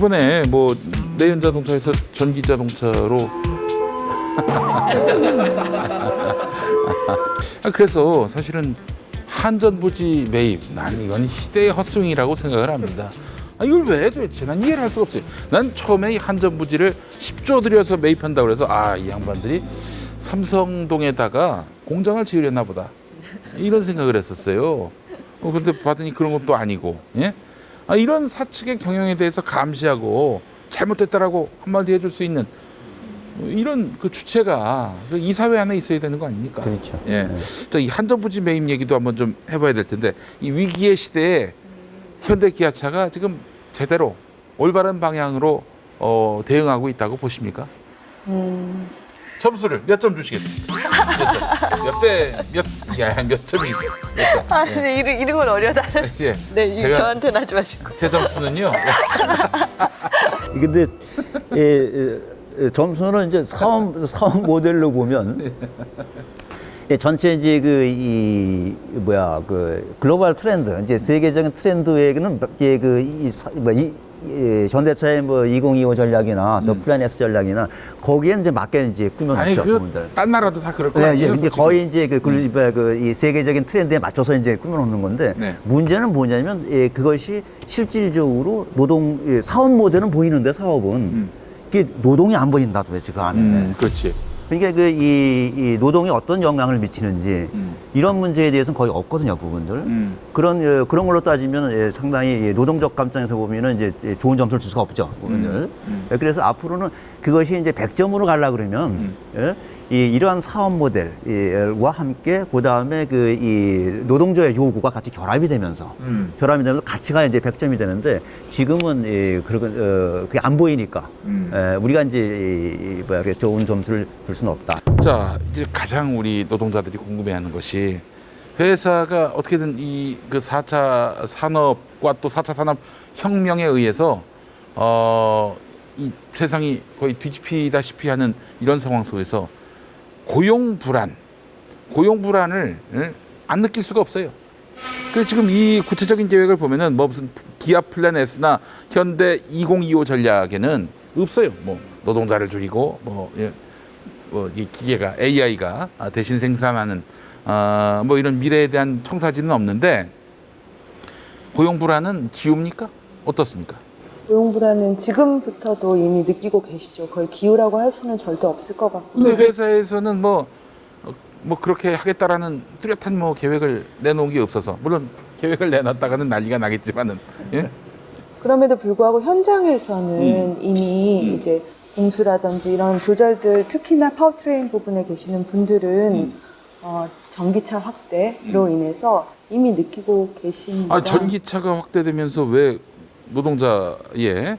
이번에 뭐 내연 자동차에서 전기 자동차로 그래서 사실은 한전부지 매입, 난 이건 시대의 헛스윙이라고 생각을 합니다. 이걸 왜 도대체 난 이해를 할 수가 없어요. 난 처음에 이 한전부지를 10조 들여서 매입한다고 그래서 이 양반들이 삼성동에다가 공장을 지으려나 보다 이런 생각을 했었어요. 근데 봤더니 그런 것도 아니고, 예? 이런 사측의 경영에 대해서 감시하고 잘못됐다라고 한마디 해줄 수 있는 이런 그 주체가 이 사회 안에 있어야 되는 거 아닙니까? 그렇죠. 예. 네. 자, 이 한전부지 매입 얘기도 한번 좀 해봐야 될 텐데 이 위기의 시대에 현대기아차가 지금 제대로 올바른 방향으로 대응하고 있다고 보십니까? 점수를 몇 점 주시겠습니까? 몇 점이 몇 점? 근데 이런 건 어려다. 예. 네, 제가- 저한테는 하지 마시고. 제 점수는요. 근데 점수는 이제 사업 모델로 보면 전체 이제 그 글로벌 트렌드, 이제 세계적인 트렌드에는 현대차의 2025 전략이나 또 플랜 S 전략이나 거기에 이제 맞게 이제 꾸며놓죠. 부분들. 딴 나라도 다 그럴 거 네, 아니에요? 이제 거의 이제 이 세계적인 트렌드에 맞춰서 이제 꾸며놓는 건데 네. 문제는 뭐냐면 그것이 실질적으로 사업 모델은 보이는데 사업은 이게 노동이 안 보인다 도대체 그 안에. 그렇지. 그러니까 이 노동이 어떤 영향을 미치는지 이런 문제에 대해서는 거의 없거든요, 부분들. 그런 걸로 따지면 상당히 노동적 관점에서 보면은 이제 좋은 점수를 줄 수가 없죠, 부분들. 그래서 앞으로는 그것이 이제 100점으로 가려 그러면 이러한 사업 모델과 함께 그다음에 이 노동자의 요구가 같이 결합이 되면서 가치가 이제 100점이 되는데 지금은 그게 안 보이니까 우리가 이제 좋은 점수를 줄 수는 없다. 자, 이제 가장 우리 노동자들이 궁금해하는 것이 회사가 어떻게든 이 그 4차 산업과 또 4차 산업 혁명에 의해서 이 세상이 거의 뒤집히다시피 하는 이런 상황 속에서 고용 불안을 안 느낄 수가 없어요. 그래서 지금 이 구체적인 계획을 보면은 뭐 무슨 기아 플랜 S나 현대 2025 전략에는 없어요. 뭐 노동자를 줄이고 이 기계가 AI가 대신 생산하는 뭐 이런 미래에 대한 청사진은 없는데 고용 불안은 기웁니까? 어떻습니까? 고용 불안은 지금부터도 이미 느끼고 계시죠. 거의 기우라고 할 수는 절대 없을 것 같고. 근데 회사에서는 뭐 그렇게 하겠다라는 뚜렷한 뭐 계획을 내놓은 게 없어서 물론 계획을 내놨다가는 난리가 나겠지만은 예? 그럼에도 불구하고 현장에서는 이미 이제 공수라든지 이런 조절들, 특히나 파워트레인 부분에 계시는 분들은 전기차 확대로 인해서 이미 느끼고 계십니다. 전기차가 확대되면서 왜 노동자의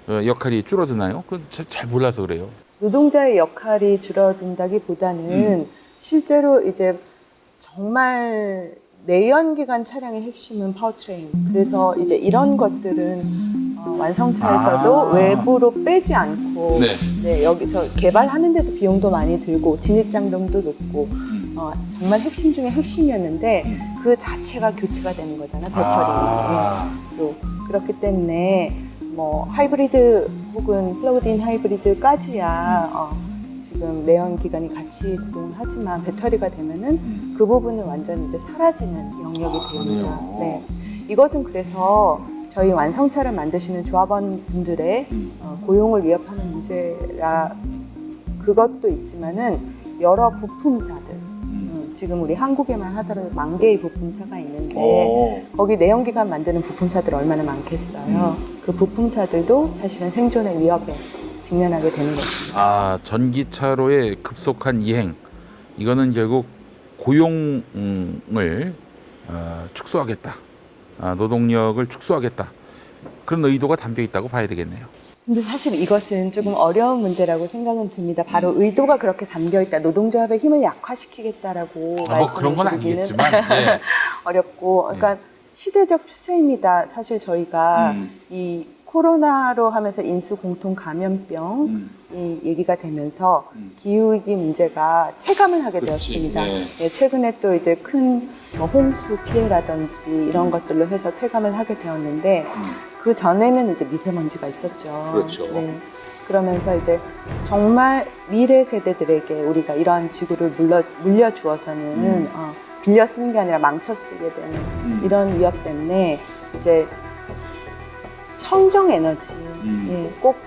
역할이 줄어드나요? 그건 잘 몰라서 그래요. 노동자의 역할이 줄어든다기보다는 실제로 이제 정말 내연기관 차량의 핵심은 파워트레인. 그래서 이제 이런 것들은 완성차에서도 외부로 빼지 않고 여기서 개발하는데도 비용도 많이 들고 진입장벽도 높고 정말 핵심 중에 핵심이었는데 그 자체가 교체가 되는 거잖아요. 배터리. 그렇기 때문에 뭐 하이브리드 혹은 플러그인 하이브리드까지야 지금 내연기관이 같이 구동을 하지만 배터리가 되면은 그 부분은 완전히 이제 사라지는 영역이 됩니다. 네. 이것은 그래서 저희 완성차를 만드시는 조합원 분들의 고용을 위협하는 문제라 그것도 있지만은 여러 부품사들 지금 우리 한국에만 하더라도 10,000개의 부품사가 있는데 거기 내연기관 만드는 부품사들 얼마나 많겠어요. 그 부품사들도 사실은 생존의 위협에 직면하게 되는 것입니다. 전기차로의 급속한 이행 이거는 결국 고용을 축소하겠다. 노동력을 축소하겠다. 그런 의도가 담겨 있다고 봐야 되겠네요. 근데 사실 이것은 조금 어려운 문제라고 생각은 듭니다. 바로 의도가 그렇게 담겨 있다. 노동조합의 힘을 약화시키겠다라고 그런 건 말씀드리기는 아니겠지만 어렵고, 그러니까 시대적 추세입니다. 사실 저희가 이 코로나로 하면서 인수 공통 감염병이 얘기가 되면서 기후위기 문제가 체감을 하게 그렇지. 되었습니다. 네. 예, 최근에 또 이제 큰 홍수 피해라든지 이런 것들로 해서 체감을 하게 되었는데 그 전에는 이제 미세먼지가 있었죠. 그렇죠. 네. 그러면서 이제 정말 미래 세대들에게 우리가 이러한 지구를 물려주어서는 빌려 쓰는 게 아니라 망쳐 쓰게 되는 이런 위협 때문에 이제 청정 에너지, 예, 꼭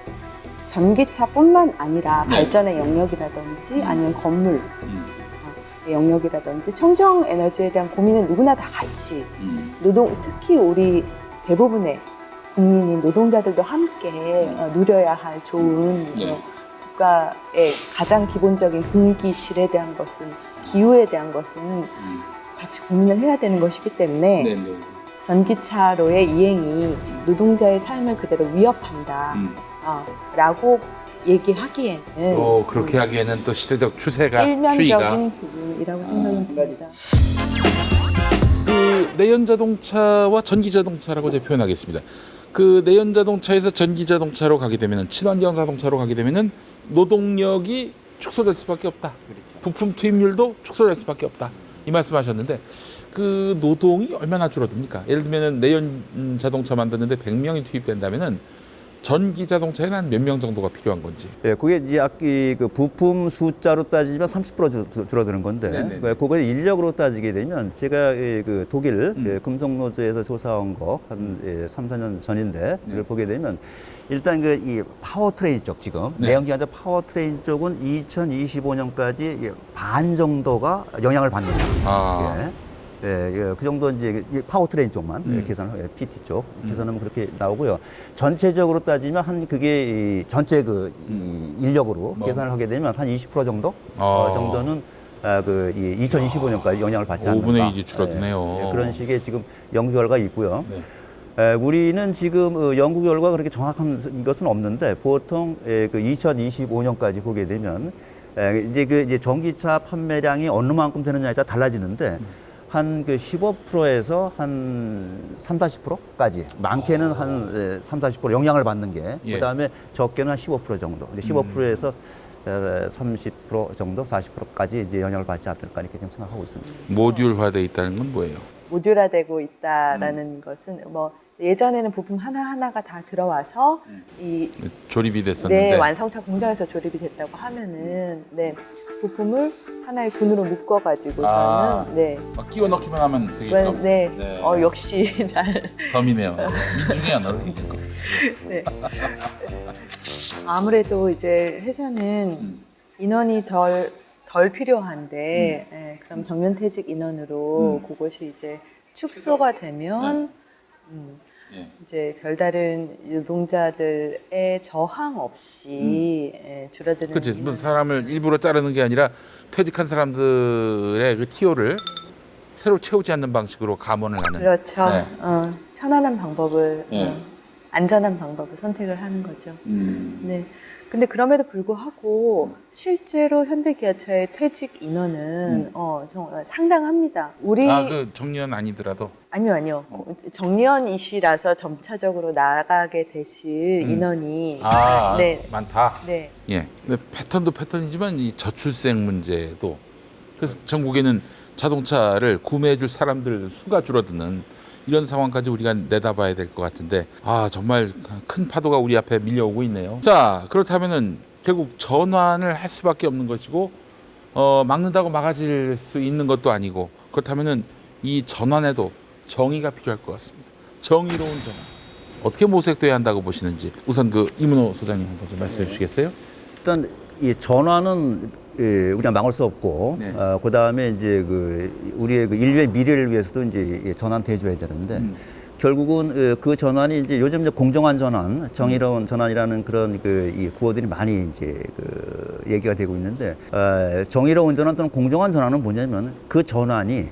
전기차뿐만 아니라 네. 발전의 영역이라든지 아니면 건물 영역이라든지 청정 에너지에 대한 고민은 누구나 다 같이 특히 우리 대부분의 국민인 노동자들도 함께 누려야 할 좋은 네. 국가의 가장 기본적인 공기 질에 대한 것은 기후에 대한 것은 같이 고민을 해야 되는 것이기 때문에 네, 네. 전기차로의 이행이 노동자의 삶을 그대로 위협한다 라고 얘기하기에는 그렇게 하기에는 또 시대적 추세가 일면적인 추이가 부분이라고 생각이 듭니다. 그 내연 자동차와 전기 자동차라고 제가 표현하겠습니다. 그 내연 자동차에서 전기 자동차로 가게 되면은 친환경 자동차로 가게 되면은 노동력이 축소될 수밖에 없다. 부품 투입률도 축소될 수밖에 없다. 이 말씀하셨는데 그 노동이 얼마나 줄어듭니까? 예를 들면은 내연 자동차 만드는데 100명이 투입된다면은 전기 자동차에는 한 몇 명 정도가 필요한 건지. 예, 그게 이제 그 부품 숫자로 따지면 30% 줄어드는 건데, 네네. 그걸 인력으로 따지게 되면 제가 그 독일 금속노조에서 조사한 거 한 3, 4년 전인데 이걸 보게 되면 일단 그 이 파워트레인 쪽 지금 네. 내연기관차 파워트레인 쪽은 2025년까지 반 정도가 영향을 받는다. 예. 예, 그 정도 이제 파워트레인 쪽만 계산을 PT 쪽 계산하면 그렇게 나오고요. 전체적으로 따지면 한 그게 이 전체 이 인력으로 계산을 하게 되면 한 20% 정도 정도는 이 2025년까지 영향을 받지 않는다. 5분의 1이 줄어드네요. 예, 그런 식의 지금 연구 결과가 있고요. 네. 우리는 지금 연구 결과가 그렇게 정확한 것은 없는데 보통 그 2025년까지 보게 되면 이제 전기차 판매량이 어느 만큼 되느냐에 따라 달라지는데 한 그 15%에서 한 3, 40%까지 많게는 한 3, 40% 영향을 받는 게 예. 그다음에 적게는 한 15% 정도. 15%에서 30% 정도, 40%까지 이제 영향을 받지 않을까 이렇게 좀 생각하고 있습니다. 모듈화돼 있다는 건 뭐예요? 모듈화되고 있다라는 것은 뭐 예전에는 부품 하나하나가 다 들어와서 이 조립이 됐었는데. 네, 완성차 공장에서 조립이 됐다고 하면은 네, 부품을 하나의 군으로 묶어가지고서는 네, 막 끼워 넣기만 하면 되게끔. 네, 역시 잘 섬이네요. 민중의 언어로. 네. 아무래도 이제 회사는 인원이 덜 필요한데 예, 그럼 정년퇴직 인원으로 그것이 이제 축소가 되면 예. 이제 별다른 노동자들의 저항 없이 예, 줄어드는 그렇지. 인원. 사람을 일부러 자르는 게 아니라 퇴직한 사람들의 그 티오를 새로 채우지 않는 방식으로 감원을 하는. 그렇죠. 네. 편안한 방법을 네. 안전한 방법을 선택을 하는 거죠. 네. 근데 그럼에도 불구하고 실제로 현대기아차의 퇴직 인원은 정말 상당합니다. 그 정년 아니더라도. 아니요. 정년이시라서 점차적으로 나가게 되실 인원이 네. 많다. 네. 예. 근데 패턴도 패턴이지만 이 저출생 문제도 그래서 전국에는 자동차를 구매해줄 사람들 수가 줄어드는 이런 상황까지 우리가 내다봐야 될 것 같은데 정말 큰 파도가 우리 앞에 밀려오고 있네요. 자, 그렇다면은 결국 전환을 할 수밖에 없는 것이고 막는다고 막아질 수 있는 것도 아니고 그렇다면은 이 전환에도 정의가 필요할 것 같습니다. 정의로운 전환 어떻게 모색돼야 한다고 보시는지 우선 그 이문호 소장님 한번 좀 말씀해 주시겠어요? 일단 이 전환은 우리가 막을 수 없고, 네. 그 다음에 이제 우리의 인류의 미래를 위해서도 이제 전환돼 줘야 되는데, 결국은 그 전환이 이제 요즘 이제 공정한 전환, 정의로운 전환이라는 그런 이 구호들이 많이 이제 얘기가 되고 있는데, 정의로운 전환 또는 공정한 전환은 뭐냐면 그 전환이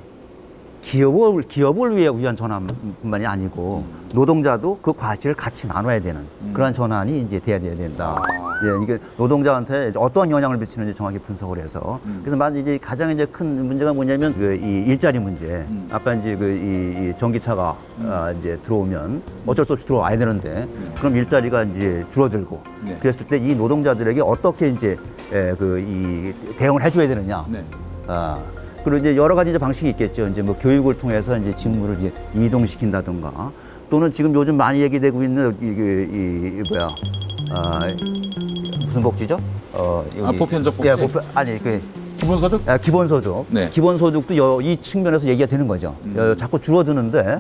기업을 위한 전환뿐만이 아니고 노동자도 그 과실을 같이 나눠야 되는 그런 전환이 이제 돼야 된다. 예, 이게 노동자한테 어떠한 영향을 미치는지 정확히 분석을 해서 그래서 이제 가장 이제 큰 문제가 뭐냐면 이 일자리 문제. 아까 이제 이 전기차가 이제 들어오면 어쩔 수 없이 들어와야 되는데 그럼 일자리가 이제 줄어들고 네. 그랬을 때 이 노동자들에게 어떻게 이제 이 대응을 해줘야 되느냐. 네. 그리고 이제 여러 가지 이제 방식이 있겠죠. 이제 뭐 교육을 통해서 이제 직무를 이제 이동시킨다든가 또는 지금 요즘 많이 얘기되고 있는 무슨 복지죠? 보편적 복지? 예, 아니 기본소득? 기본소득. 네. 기본소득도 이 측면에서 얘기가 되는 거죠. 자꾸 줄어드는데,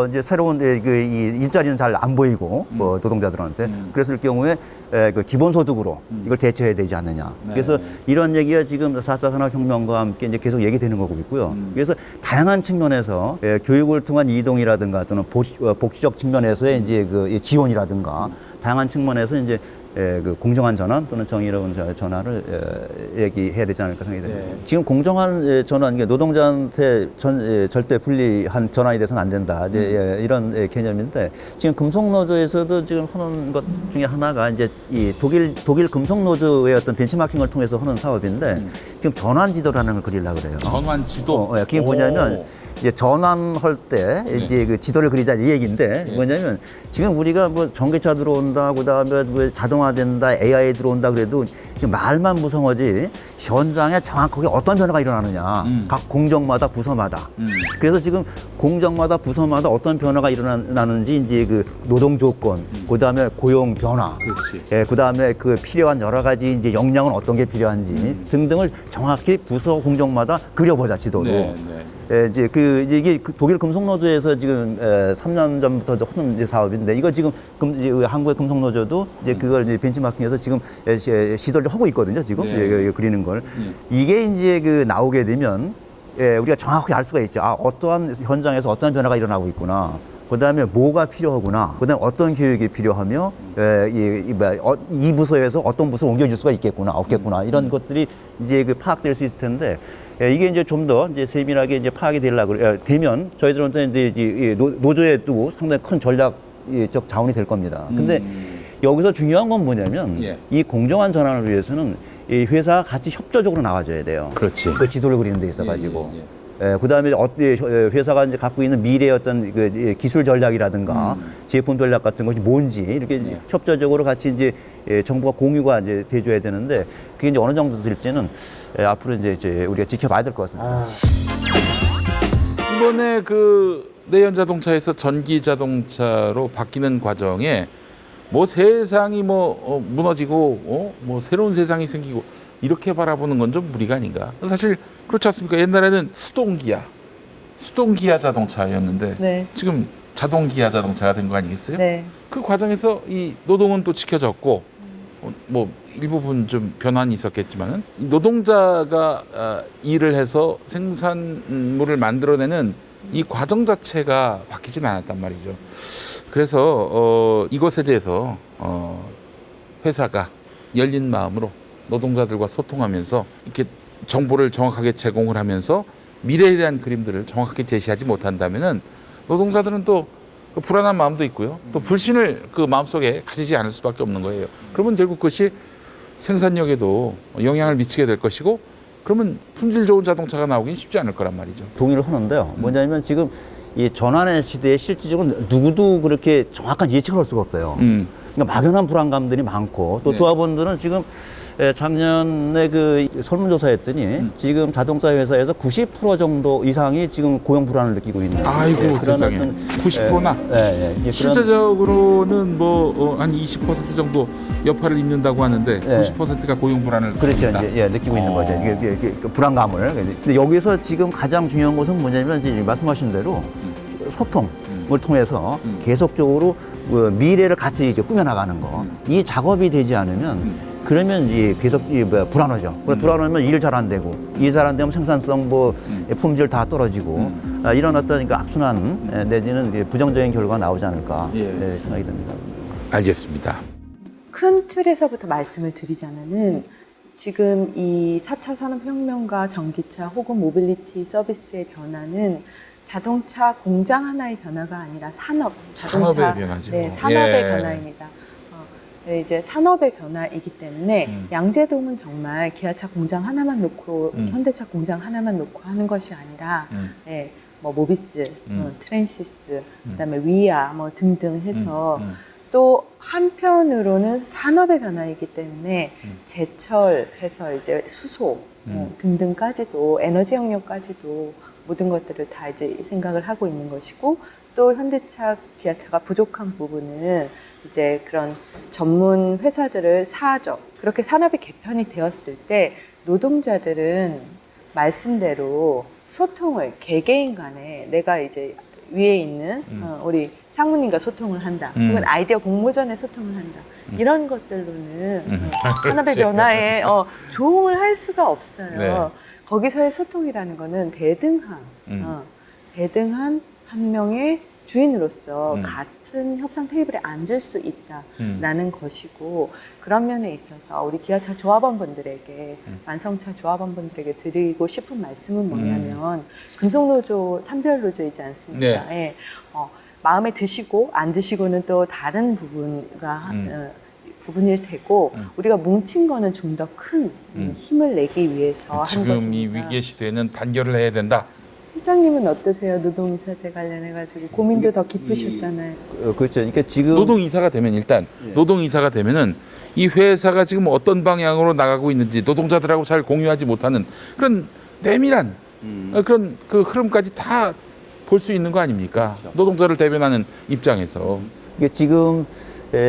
이제 새로운 이 일자리는 잘 안 보이고, 노동자들한테. 그랬을 경우에 그 기본소득으로 이걸 대체해야 되지 않느냐. 네. 그래서 이런 얘기가 지금 4차 산업혁명과 함께 이제 계속 얘기되는 거고 있고요. 그래서 다양한 측면에서 교육을 통한 이동이라든가 또는 복지적 측면에서의 이제 그 지원이라든가 다양한 측면에서 이제 그 공정한 전환 또는 정의로운 전환을 얘기해야 되지 않을까 생각이 됩니다. 네. 지금 공정한 전환, 노동자한테 절대 불리한 전환이 돼서는 안 된다. 이런 개념인데 지금 금속노조에서도 지금 하는 것 중에 하나가 이제 이 독일 금속노조의 어떤 벤치마킹을 통해서 하는 사업인데 지금 전환지도라는 걸 그리려고 그래요. 전환지도? 그게 뭐냐면 이제 전환할 때 이제 그 지도를 그리자 이 얘기인데 뭐냐면 지금 우리가 뭐 전기차 들어온다, 그다음에 뭐 자동화된다, AI 들어온다 그래도 지금 말만 무성하지 현장에 정확하게 어떤 변화가 일어나느냐 각 공정마다 부서마다 그래서 지금 공정마다 부서마다 어떤 변화가 일어나는지 이제 그 노동 조건, 그다음에 고용 변화, 그렇지. 그다음에 그 필요한 여러 가지 이제 역량은 어떤 게 필요한지 등등을 정확히 부서 공정마다 그려보자 지도로. 네. 이제 이게 독일 금속노조에서 지금 3년 전부터 하는 이제 사업인데 이거 지금 한국의 금속노조도 이제 그걸 이제 벤치마킹해서 지금 시도를 하고 있거든요. 지금 네. 그리는 걸 이게 이제 그 나오게 되면 우리가 정확하게 알 수가 있죠. 어떠한 현장에서 어떠한 변화가 일어나고 있구나. 그다음에 뭐가 필요하구나. 그다음에 어떤 교육이 필요하며 이 부서에서 어떤 부서로 옮겨줄 수가 있겠구나, 없겠구나 이런 것들이 이제 그 파악될 수 있을 텐데 이게 이제 좀 더 이제 세밀하게 이제 파악이 되면 저희들한테 이제 이 노조에도 상당히 큰 전략적 자원이 될 겁니다. 근데 여기서 중요한 건 뭐냐면 이 공정한 전환을 위해서는 이 회사가 같이 협조적으로 나와줘야 돼요. 그렇지. 그 지도를 그리는 데 있어가지고. 그다음에 회사가 이제 갖고 있는 미래의 어떤 그 기술 전략이라든가 제품 전략 같은 것이 뭔지 이렇게 협조적으로 같이 이제 정부가 공유가 이제 돼줘야 되는데 그게 이제 어느 정도 될지는 앞으로 이제 우리가 지켜봐야 될 것 같습니다. 이번에 그 내연 자동차에서 전기 자동차로 바뀌는 과정에 뭐 세상이 무너지고 뭐 새로운 세상이 생기고 이렇게 바라보는 건 좀 무리가 아닌가? 사실 그렇지 않습니까? 옛날에는 수동기아 자동차였는데 네. 지금 자동기아 자동차가 된 거 아니겠어요? 네. 그 과정에서 이 노동은 또 지켜졌고 뭐 일부분 좀 변환이 있었겠지만은 노동자가 일을 해서 생산물을 만들어내는 이 과정 자체가 바뀌지는 않았단 말이죠. 그래서 이것에 대해서 회사가 열린 마음으로 노동자들과 소통하면서 이렇게 정보를 정확하게 제공을 하면서 미래에 대한 그림들을 정확하게 제시하지 못한다면은 노동자들은 또 그 불안한 마음도 있고요. 또 불신을 그 마음속에 가지지 않을 수밖에 없는 거예요. 그러면 결국 그것이 생산력에도 영향을 미치게 될 것이고 그러면 품질 좋은 자동차가 나오긴 쉽지 않을 거란 말이죠. 동의를 하는데요. 뭐냐면 지금 이 전환의 시대에 실질적으로 누구도 그렇게 정확한 예측을 할 수가 없어요. 그러니까 막연한 불안감들이 많고 또 조합원들은 지금 작년에 그 설문조사했더니 지금 자동차 회사에서 90% 정도 이상이 지금 고용 불안을 느끼고 있는. 아이고 세상에. 90%나? 실제적으로는 뭐 한 20% 정도 여파를 입는다고 하는데 90%가 고용 불안을 그렇죠. 느낀다. 이제 느끼고 있는 거죠. 이게 불안감을. 근데 여기서 지금 가장 중요한 것은 뭐냐면 이제 말씀하신 대로 소통을 통해서 계속적으로 미래를 같이 이제 꾸며나가는 거. 이 작업이 되지 않으면 그러면 계속 불안하죠. 불안하면 일 잘 안 되고, 일 잘 안 되면 생산성, 품질 다 떨어지고, 이런 어떤 악순환 내지는 부정적인 결과가 나오지 않을까 생각이 듭니다. 알겠습니다. 큰 틀에서부터 말씀을 드리자면은 지금 이 4차 산업혁명과 전기차 혹은 모빌리티 서비스의 변화는 자동차 공장 하나의 변화가 아니라 산업의 자동차 변화죠. 네, 산업의 예. 변화입니다. 네, 이제 산업의 변화이기 때문에 양재동은 정말 기아차 공장 하나만 놓고 현대차 공장 하나만 놓고 하는 것이 아니라 네, 뭐 모비스, 트랜시스, 그다음에 위아 뭐 등등 해서 또 한편으로는 산업의 변화이기 때문에 제철해서 이제 수소 등등까지도 에너지 영역까지도 모든 것들을 다 이제 생각을 하고 있는 것이고 또 현대차, 기아차가 부족한 부분은 이제 그런 전문 회사들을 사죠. 그렇게 산업이 개편이 되었을 때 노동자들은 말씀대로 소통을 개개인 간에 내가 이제 위에 있는 우리 상무님과 소통을 한다. 혹은 아이디어 공모전에 소통을 한다. 이런 것들로는 산업의 변화에 조응을 할 수가 없어요. 네. 거기서의 소통이라는 거는 대등한 한 명의 주인으로서 같은 협상 테이블에 앉을 수 있다라는 것이고 그런 면에 있어서 우리 기아차 조합원분들에게 완성차 조합원분들에게 드리고 싶은 말씀은 뭐냐면 금속노조 산별노조이지 않습니까? 네. 예. 마음에 드시고 안 드시고는 또 다른 부분일 테고 우리가 뭉친 거는 좀 더 큰 힘을 내기 위해서 하는 것입니다. 지금 이 위기의 시대에는 단결을 해야 된다. 회장님은 어떠세요? 노동이사제 관련해가지고 고민도 더 깊으셨잖아요. 그렇죠. 그러니까 지금 노동이사가 되면 일단 노동이사가 되면은 이 회사가 지금 어떤 방향으로 나가고 있는지 노동자들하고 잘 공유하지 못하는 그런 내밀한 그런 그 흐름까지 다 볼 수 있는 거 아닙니까? 노동자를 대변하는 입장에서. 이게 지금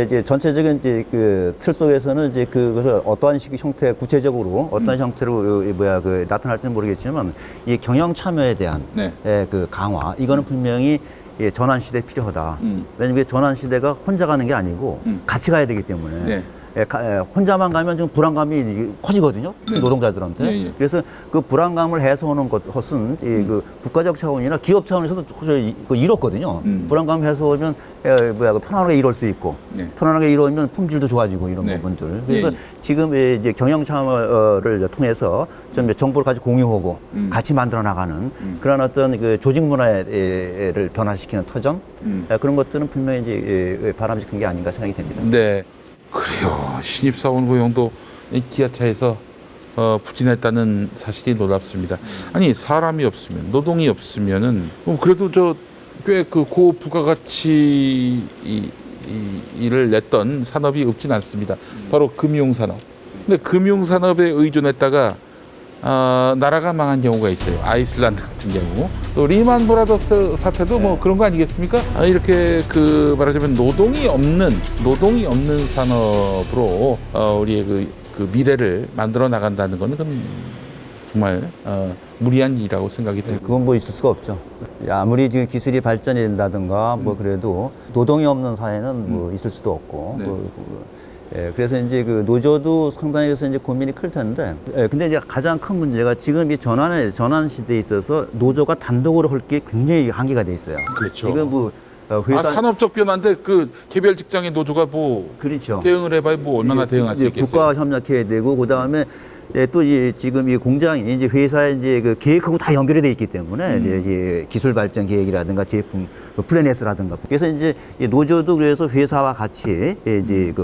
이제 전체적인 이제 그 틀 속에서는 이제 그것을 어떠한 식의 형태, 구체적으로 어떤 형태로 나타날지는 모르겠지만 이 경영 참여에 대한 네. 그 강화 이거는 분명히 전환 시대에 필요하다. 왜냐하면 전환 시대가 혼자 가는 게 아니고 같이 가야 되기 때문에. 네. 혼자만 가면 지금 불안감이 커지거든요. 노동자들한테. 네, 예. 그래서 그 불안감을 해소하는 것은 그 국가적 차원이나 기업 차원에서도 이뤘거든요. 불안감 해소하면 편안하게 이룰 수 있고 네. 편안하게 이루면 품질도 좋아지고 이런 네. 부분들. 그래서 예, 예. 지금 이제 경영 참여를 통해서 좀 정보를 같이 공유하고 같이 만들어 나가는 그런 어떤 그 조직 문화를 변화시키는 터전 그런 것들은 분명히 이제 바람직한 게 아닌가 생각이 됩니다. 네. 그래요. 신입사원 고용도 이 기아차에서 부진했다는 사실이 놀랍습니다. 아니 사람이 없으면 노동이 없으면은 그래도 저 꽤 그 고부가가치 일을 냈던 산업이 없진 않습니다. 바로 금융산업. 근데 금융산업에 의존했다가 나라가 망한 경우가 있어요. 아이슬란드 같은 경우. 또 리만 브라더스 사태도 뭐 그런 거 아니겠습니까? 이렇게 그 말하자면 노동이 없는 산업으로 우리의 그 미래를 만들어 나간다는 거는 그건 정말 무리한 일이라고 생각이 듭니다. 그건 뭐 있을 수가 없죠. 아무리 지금 기술이 발전이 된다든가 뭐 그래도 노동이 없는 사회는 뭐 있을 수도 없고. 네. 그래서 이제 그 노조도 상당히 그래서 이제 고민이 클 텐데. 근데 이제 가장 큰 문제가 지금 이 전환 시대에 있어서 노조가 단독으로 할 게 굉장히 한계가 돼 있어요. 그렇죠. 이건 뭐 회사 산업적 변화인데 그 개별 직장의 노조가 뭐 그렇죠. 대응을 해봐야 뭐 얼마나 대응할 수 있겠어요? 국가와 협력해야 되고 그다음에 또 지금 이 공장이 이제 회사에 이제 그 계획하고 다 연결이 돼 있기 때문에 이제 기술 발전 계획이라든가 제품 플랜 S라든가 그래서 이제 노조도 그래서 회사와 같이 이제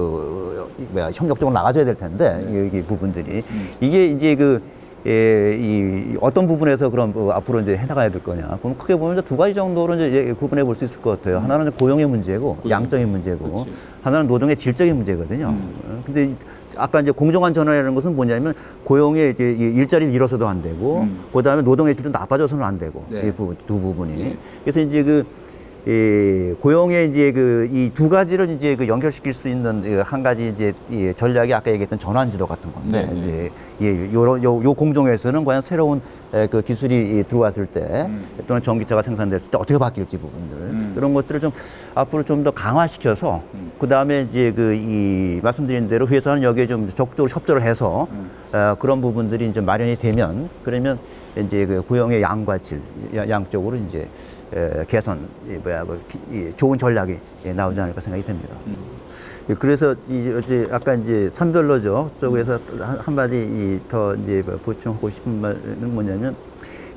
협력적으로 나가줘야 될 텐데 이 부분들이 이게 이제 이 어떤 부분에서 그럼 앞으로 이제 해나가야 될 거냐. 그럼 크게 보면 두 가지 정도로 이제 구분해 볼 수 있을 것 같아요. 하나는 고용의 문제고, 양적인 문제고, 그치. 하나는 노동의 질적인 문제거든요. 근데 아까 이제 공정한 전환이라는 것은 뭐냐면 고용의 이제 일자리를 잃어서도 안 되고, 그 다음에 노동의 질도 나빠져서는 안 되고, 네. 이 두 부분이. 그래서 이제 고용의 이제 이 두 가지를 이제 연결시킬 수 있는 한 가지 이제 전략이 아까 얘기했던 전환지도 같은 건데 네. 이제 요 공정에서는 과연 새로운 그 기술이 들어왔을 때 또는 전기차가 생산됐을 때 어떻게 바뀔지 부분들 그런 것들을 좀 앞으로 좀 더 강화시켜서 그 다음에 이제 이 말씀드린 대로 회사는 여기에 좀 적극적으로 협조를 해서 그런 부분들이 이제 마련이 되면 그러면 이제 그 고용의 양과 질 양쪽으로 이제 개선, 좋은 전략이 나오지 않을까 생각이 됩니다. 그래서 이제 아까 이제 산별노조 쪽에서 한마디 더 이제 보충하고 싶은 말은 뭐냐면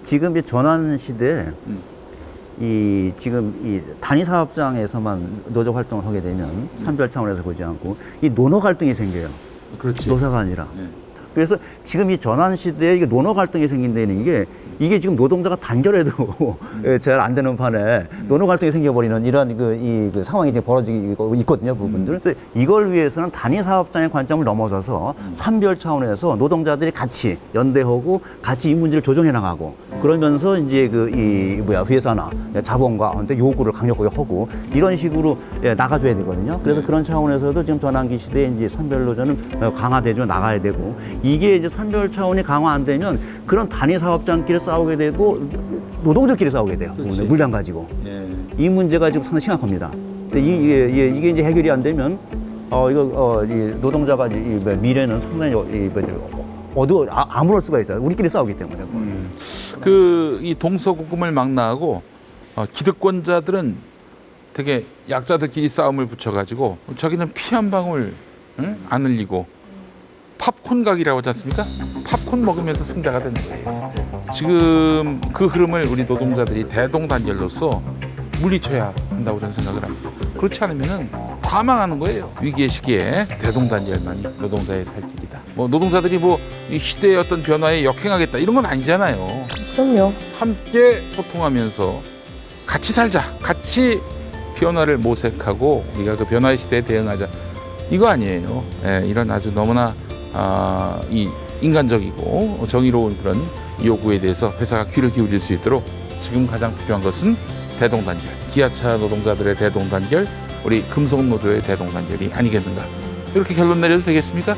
지금 이 전환 시대에 이 지금 이 단위 사업장에서만 노조 활동을 하게 되면 산별 차원에서 보지 않고 이 노노 갈등이 생겨요. 그렇지. 노사가 아니라. 네. 그래서 지금 이 전환 시대에 이게 노노 갈등이 생긴다는 게 이게 지금 노동자가 단결해도 잘 안 되는 판에 노노 갈등이 생겨버리는 이런 그 상황이 지금 벌어지고 있거든요, 부분들. 그래서 이걸 위해서는 단위 사업장의 관점을 넘어서서 산별 차원에서 노동자들이 같이 연대하고 같이 이 문제를 조정해 나가고 그러면서 이제 회사나 자본과 요구를 강력하게 하고 이런 식으로 나가줘야 되거든요. 그래서 그런 차원에서도 지금 전환기 시대에 이제 산별 노조는 강화되죠, 나가야 되고 이게 이제 산별 차원이 강화 안 되면 그런 단위 사업장끼리 싸우게 되고 노동자끼리 싸우게 돼요. 그렇지. 물량 가지고. 예. 이 문제가 지금 상당히 심각합니다. 근데 이게 이제 해결이 안 되면 이 노동자가 이 미래는 상당히 아무럴 수가 있어요. 우리끼리 싸우기 때문에. 이 동서고금을 망라하고 기득권자들은 되게 약자들끼리 싸움을 붙여가지고 자기는 피 한 방울 안 흘리고 팝콘 각이라고 하지 않습니까? 팝콘 먹으면서 승자가 되는 거예요. 지금 그 흐름을 우리 노동자들이 대동단결로서 물리쳐야 한다고 저는 생각을 합니다. 그렇지 않으면 다 망하는 거예요. 위기의 시기에 대동단결만이 노동자의 살 길이다. 뭐 노동자들이 이 시대의 어떤 변화에 역행하겠다 이런 건 아니잖아요. 그럼요. 함께 소통하면서 같이 살자. 같이 변화를 모색하고 우리가 그 변화의 시대에 대응하자. 이거 아니에요. 예, 이런 아주 너무나 이 인간적이고 정의로운 그런 요구에 대해서 회사가 귀를 기울일 수 있도록 지금 가장 필요한 것은 대동단결, 기아차 노동자들의 대동단결, 우리 금속노조의 대동단결이 아니겠는가. 이렇게 결론 내려도 되겠습니까?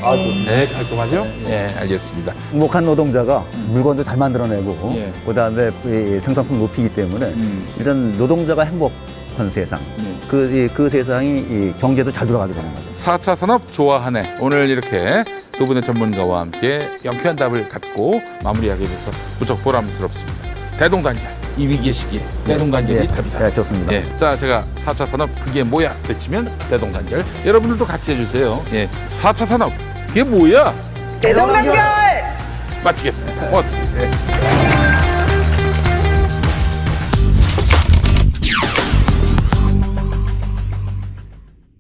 네, 깔끔하죠? 네, 알겠습니다. 행복한 노동자가 물건도 잘 만들어내고 예. 그다음에 생산성 높이기 때문에 이런 노동자가 행복한 세상 그 세상이 이 경제도 잘 돌아가게 되는 거죠. 4차 산업 좋아하네. 오늘 이렇게 두 분의 전문가와 함께 명쾌한 답을 갖고 마무리하게 돼서 무척 보람스럽습니다. 대동단결, 이 위기의 시기에 대동단결이 답이다. 네, 좋습니다. 예, 자, 제가 4차 산업 그게 뭐야? 외치면 대동단결. 여러분들도 같이 해주세요. 예, 4차 산업 그게 뭐야? 대동단결! 마치겠습니다. 고맙습니다. 예.